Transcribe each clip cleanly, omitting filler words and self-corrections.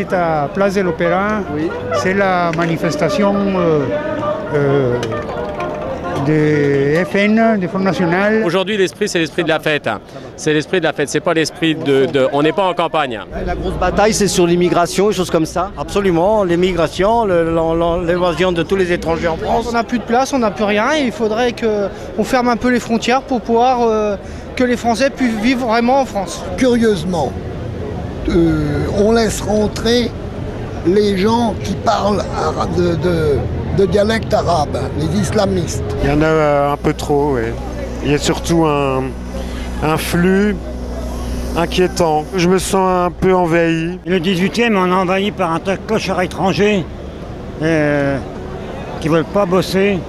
est à Place de l'Opéra. Oui. C'est la manifestation de FN, du Front National. Aujourd'hui, l'esprit, c'est l'esprit de la fête. C'est l'esprit de la fête, c'est pas l'esprit on n'est pas en campagne. La grosse bataille, c'est sur l'immigration, des choses comme ça. Absolument, l'immigration, l'évasion de tous les étrangers en France. On n'a plus de place, on n'a plus rien et il faudrait qu'on ferme un peu les frontières pour pouvoir que les Français puissent vivre vraiment en France. Curieusement, on laisse rentrer les gens qui parlent de dialecte arabe, les islamistes. Il y en a un peu trop, oui. Il y a surtout un flux inquiétant. Je me sens un peu envahi. Le 18e, on est envahi par un tas de clochards étrangers qui ne veulent pas bosser.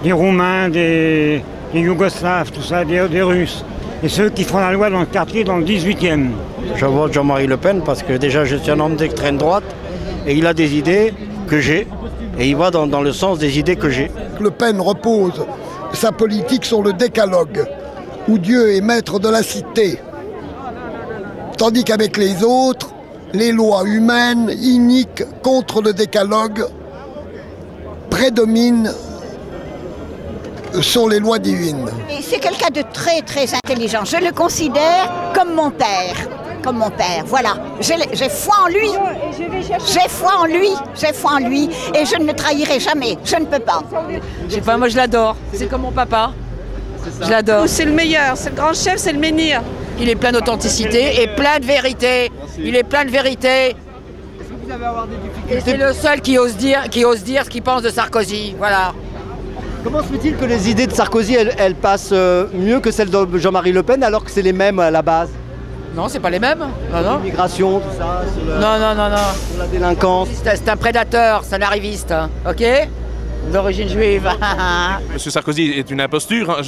Des Roumains, des Yougoslaves, tout ça, des Russes. Et ceux qui font la loi dans le quartier, dans le 18e. Je vote Jean-Marie Le Pen parce que déjà je suis un homme d'extrême droite et il a des idées que j'ai et il va dans le sens des idées que j'ai. Le Pen repose sa politique sur le décalogue, où Dieu est maître de la cité. Tandis qu'avec les autres, les lois humaines iniques contre le décalogue prédominent sur les lois divines. C'est quelqu'un de très très intelligent. Je le considère comme mon père. Comme mon père, voilà. J'ai foi en lui. J'ai foi en lui. J'ai foi en lui. Et je ne le trahirai jamais. Je ne peux pas. Je sais pas, moi je l'adore. C'est comme mon papa. Je l'adore. C'est le meilleur. C'est le grand chef, c'est le menhir. Il est plein d'authenticité et plein de vérité. Il est plein de vérité. Et c'est le seul qui ose dire ce qu'il pense de Sarkozy. Voilà. Comment se fait-il que les idées de Sarkozy, elles passent mieux que celles de Jean-Marie Le Pen alors que c'est les mêmes à la base? Non, c'est pas les mêmes. Non, non. L'immigration, tout ça, non. sur la délinquance. C'est un prédateur, c'est un arriviste, ok? D'origine juive. Monsieur Sarkozy est une imposture.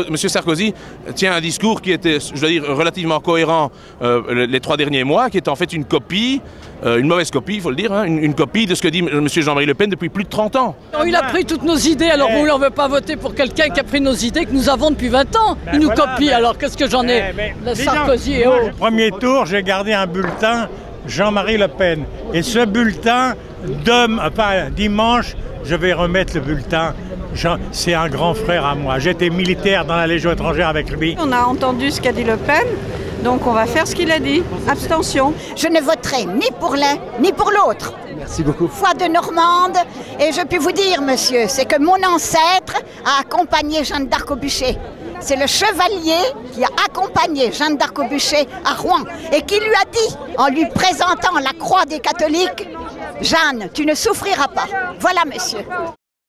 Monsieur Sarkozy tient un discours qui était, je dois dire, relativement cohérent les 3 derniers mois, qui est en fait une copie, une mauvaise copie, il faut le dire, hein, une copie de ce que dit monsieur Jean-Marie Le Pen depuis plus de 30 ans. Il a pris toutes nos idées, alors on ne veut pas voter pour quelqu'un qui a pris nos idées que nous avons depuis 20 ans. Il nous copie, alors qu'est-ce que j'en ai? Sarkozy et autres. Premier tour, j'ai gardé un bulletin Jean-Marie Le Pen. Et ce bulletin, dimanche, je vais remettre le bulletin. C'est un grand frère à moi. J'étais militaire dans la Légion étrangère avec lui. On a entendu ce qu'a dit Le Pen, donc on va faire ce qu'il a dit. Abstention. Je ne voterai ni pour l'un ni pour l'autre. Merci beaucoup. Foi de Normande. Et je puis vous dire, monsieur, c'est que mon ancêtre a accompagné Jeanne d'Arc au bûcher. C'est le chevalier qui a accompagné Jeanne d'Arc au bûcher à Rouen et qui lui a dit, en lui présentant la croix des catholiques, « Jeanne, tu ne souffriras pas. » Voilà, monsieur.